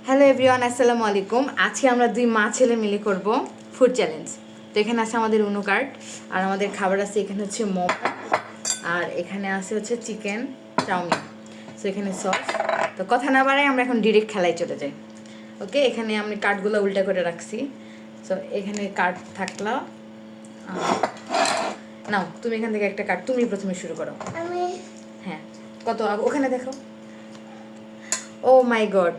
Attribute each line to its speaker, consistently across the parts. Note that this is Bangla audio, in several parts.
Speaker 1: হ্যালো এভরিওয়ান, আসসালামু আলাইকুম। আজকে আমরা দুই মা ছেলে মিলে করব ফুড চ্যালেঞ্জ। তো এখানে আছে আমাদের উনো কার্ড, আর আমাদের খাবার আছে এখানে হচ্ছে মোমো, আর এখানে আছে হচ্ছে চিকেন চাউমিন। তো এখানে সস। তো কথা না বাড়াই আমরা এখন ডিরেক্ট খেলায় চলে যাই। ওকে, এখানে আমি কার্ডগুলো উল্টা করে রাখছি। তো এখানে কার্ড থাকলো। নাও তুমি এখান থেকে একটা কার্ড, তুমি প্রথমে শুরু করো। হ্যাঁ, কত ওখানে দেখো। ও মাই গড,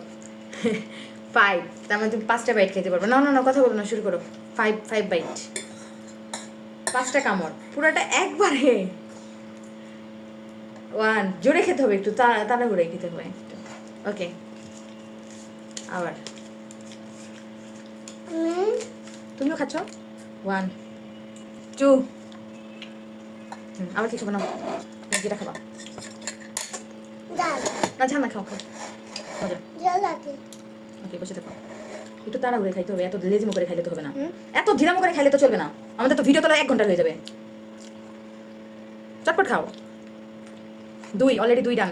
Speaker 1: 5। তার মানে তুমি 5টা বাইট খেতে পারবে। না না না, কথা বলো না, শুরু করো। 5 বাইট, 5টা কামড়, পুরোটা একবারে। 1, জোরে খেতে হবে, একটু তাড়াহুড়োই খেতে হবে। ওকে, আবার তুমিও খাচ্ছ। 1, 2, আবার কি খাবো? না যেটা খাবা। না ঝাল না, খাও খাও, মজা। ওকে, বসে থাকো। একটু তাড়াহুড়ে খাইতে হবে, এত লেজিমো করে খাইলে তো হবে না, এত ধিরামো করে খাইলে তো চলবে না। আমাদের তো ভিডিও তোলা 1 ঘন্টা হয়ে যাবে। চটপট খাও। 2, অলরেডি 2 ডান।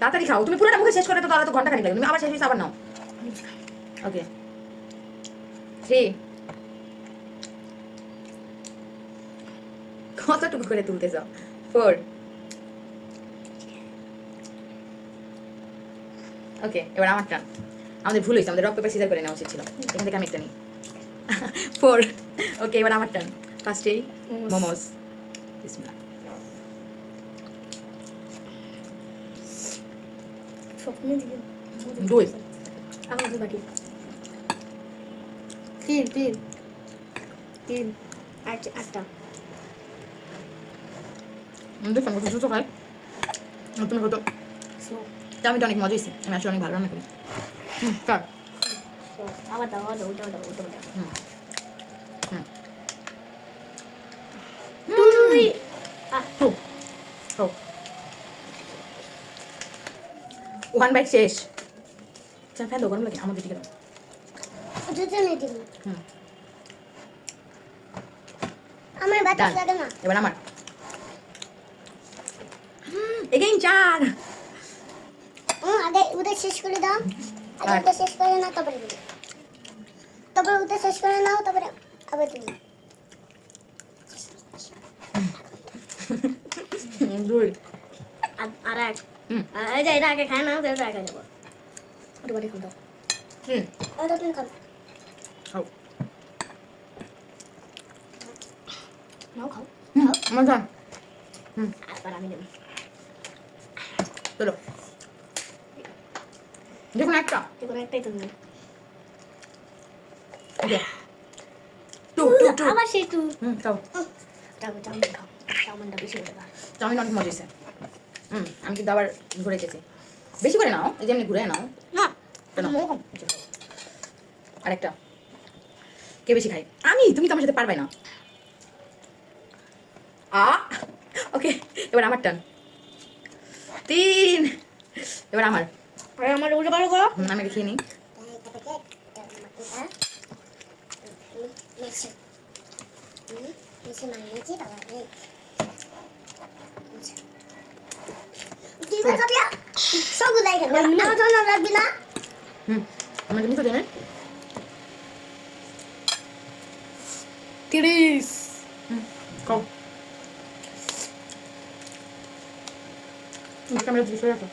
Speaker 1: তাড়াতাড়ি খাও, তুমি পুরোটা মুখে শেষ করে তো তাহলে তো ঘন্টা খানিক লাগবে। তুমি আবার শেষ হয়েছে, আবার নাও। ওকে, 3। কতটুকু করে তুলতে চাও? 4। ওকে, এবার আমার টান। আমাদের ভুল হয়েছে, আমাদের রক পেপার সিজার করে নেওয়া উচিত ছিল। এখান থেকে আমি একটা নিই। 4। ওকে, এবার আমার টান। ফার্স্টেই মোমোস। বিসমিল্লাহ। দুই।
Speaker 2: বাকি 3 8টা।
Speaker 1: দেখুন কত দ্রুত খাই। তুমি কত? আমি তো অনেক মজা হয়েছে, আমি আসলে অনেক ভালো রান্না করি। কার?
Speaker 2: আবার দাও, ওটা তুই
Speaker 1: 1 বাইট শেষ। ফ্যান দাও, গরম লাগে আমাদের দিকে।
Speaker 2: আমার বাতাস লাগে না।
Speaker 1: এবার আমার এগেইন 4।
Speaker 2: আগে ওটা শেষ করে দাও। আগে ওটা শেষ করে নাও, তারপরে দিবি। তারপরে ওটা শেষ করে নাও, তারপরে আবার দিবি।
Speaker 1: 2।
Speaker 2: আর এক। এই যে এটা আগে খায় না, ওটা আগে নেবো। ওটা বাড়ি খাও।
Speaker 1: 3।
Speaker 2: ওটা তুমি খাও।
Speaker 1: খাও।
Speaker 2: নাও খাও।
Speaker 1: আমার টান।
Speaker 2: আবার আমি নেব।
Speaker 1: চলো, দেখুন একটা।
Speaker 2: দেখুন একটাই তো নেব।
Speaker 1: ওকে, 2।
Speaker 2: আবার সেই টু।
Speaker 1: খাও।
Speaker 2: চাউমিন খাও। চাউমিনটা বেশি করে দাও।
Speaker 1: চাউমিন অনেক মজা হয়েছে। আমি কিন্তু আবার ঘুরে গেছি। বেশি করে নাও, এই যে এমনি ঘুরে নাও।
Speaker 2: না,
Speaker 1: কেন? আরেকটা। কে বেশি খাই? আমি। তুমি তো আমার সাথে পারবে না। ওকে, এবার আমার টান। 3। এবার আমার।
Speaker 2: আমার উল্টো পাল্টা করো।
Speaker 1: আমি এটা খেয়ে নিই। আমাকে মুখে দেবে। 30। খাও। ক্যামেরা দিকে সরে আসো।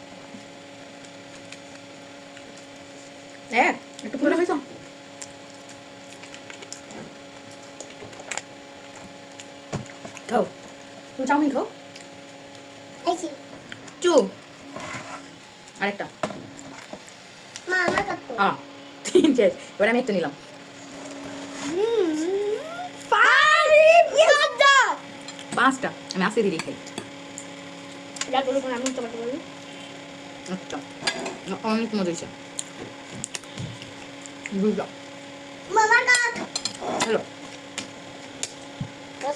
Speaker 1: একটু পুরো খাইছো? খাও, তুমি চাউমিন খাও। 2। আরেকটা। 3 শেষ। এবার আমি একটা নিলাম। 5টা আমি আসে দিয়ে খাই। আচ্ছা, অনেক মজা হয়েছে। বুঝলাম। হ্যালো, 10।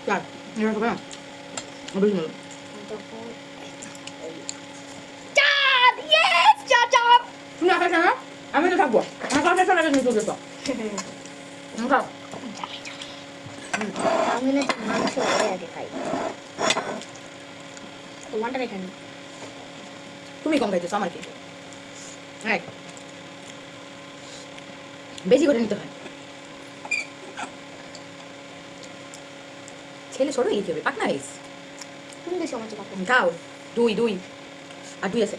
Speaker 1: 4। এবার খাবে না? বেশি মজা। তুমি আগে খাবে, আমি তো থাকবো। আমার কাছে চলে গেছে, চলে যেত। খাও।
Speaker 2: আমি না মাংস আগে খাই। তো ওয়ানটা রেখে নি।
Speaker 1: তুমি কম খাইতেছো আমার কি রাইট বেশি করে নিতে হয় ছেলে সরো এই হবে পাকনা রাইস
Speaker 2: তুমি বেশি আমার চেয়ে পাবো।
Speaker 1: খাও দুই আর দুই আছে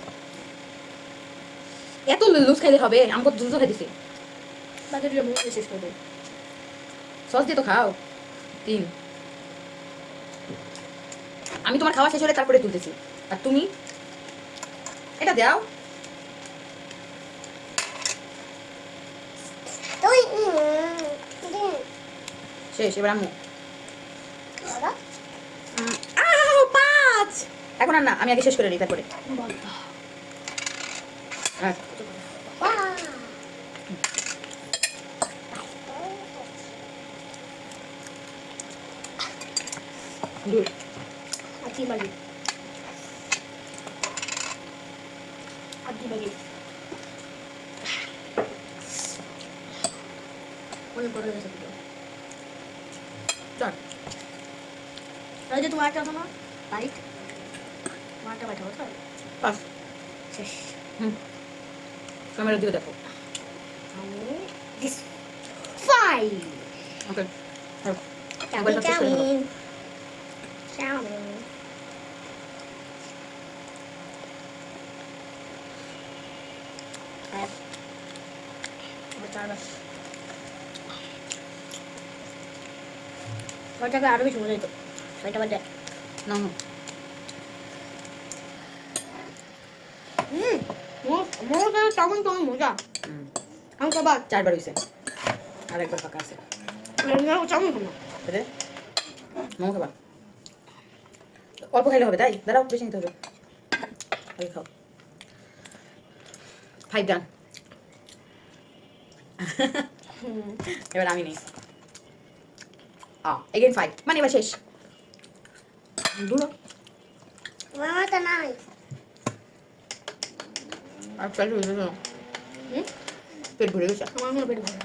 Speaker 1: এত লুজ খাইলে হবে আমি কত দ্রুত খাইতেছি
Speaker 2: বাকিটা মুখ শেষ করে দেয়।
Speaker 1: সস দিয়ে তো খাও 3 আমি তোমার খাওয়া শেষ হলে তারপরে তুলতেছি আর তুমি এটা দাও
Speaker 2: তুই
Speaker 1: শেষ এবার আম্মু
Speaker 2: বাবা
Speaker 1: আহ 5 এখন আর না আমি আগে শেষ করে নিই তারপরে
Speaker 2: বাবা
Speaker 1: হ্যাঁ দুই
Speaker 2: আদি বাড়ি আদি বাড়ি অনেক বড় হয়ে গেছে ভিডিও।
Speaker 1: 4
Speaker 2: তাহলে যে তোমার একটা আছে না বাইট মারটা বাইটা বুঝছো
Speaker 1: 5
Speaker 2: শেষ।
Speaker 1: ক্যামেরা দিকে দেখো
Speaker 2: আমি this five
Speaker 1: okay
Speaker 2: chow mein chow mein chow mein ছয়টাকে আরো বেশি মজা হতো ছয়টা বাজে
Speaker 1: না
Speaker 2: মোর চাউমিন তো মজা আমি তো বাদ
Speaker 1: 4 বার হইছে আর একবার ফাঁকা আছে
Speaker 2: চাউমিন খাবো
Speaker 1: বুঝলে মোমো খাবা অল্প খাইলে হবে তাই দাঁড়াও বেশি নিতে হবে আগে খাও 5 ডান এবার আমি নেই এগেন 5 মানে এবার শেষ দুটো
Speaker 2: মামা তো নাই
Speaker 1: আর পেট ভরে গেছে পেট ভরে গেছে
Speaker 2: আমার মনে পেট ভরে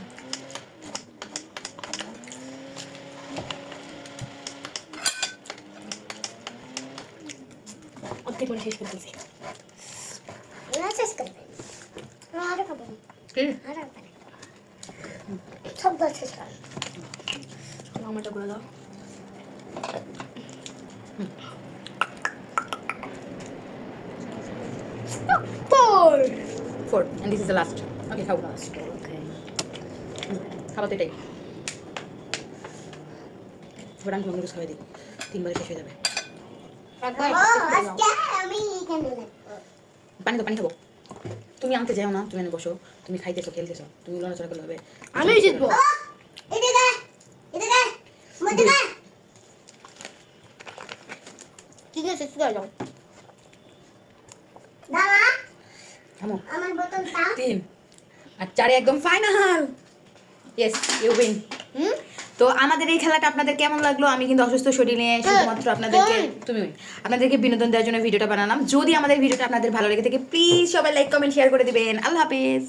Speaker 2: অর্ধেক করে শেষ করে দিয়েছি না শেষ করবে আরো খাবো
Speaker 1: কি
Speaker 2: আরো খাবো সব দশ শেষ কর আমারটা করে দাও
Speaker 1: Four, and this is the last. Okay, খাও
Speaker 2: ওকে
Speaker 1: খাবার তো এটাই এবার আমি তোমাকে খাওয়াই দিই 3 বারে শেষ হয়ে যাবে
Speaker 2: আমি কেন
Speaker 1: পানি খাবো তুমি আনতে যাও না তুমি এনে বসো তুমি খাইতেছো খেলতেছো তুমি লড়াচড়া করলে হবে
Speaker 2: আমি জিতবো এটা দে মধ্যে দে ঠিক আছে শুরু যাও দাদা
Speaker 1: থামো
Speaker 2: আমার বোতলটা
Speaker 1: 3 আর 4 একদম ফাইনাল ইয়েস ইউ উইন তো আমাদের এই খেলাটা আপনাদের কেমন লাগলো আমি কিন্তু অসুস্থ শরীরে শুধুমাত্র আপনাদেরকে বিনোদন দেওয়ার জন্য ভিডিওটা বানালাম যদি আমাদের ভিডিওটা আপনাদের ভালো লেগে থাকে প্লিজ সবাই লাইক কমেন্ট শেয়ার করে দিবেন আল্লাহ হাফেজ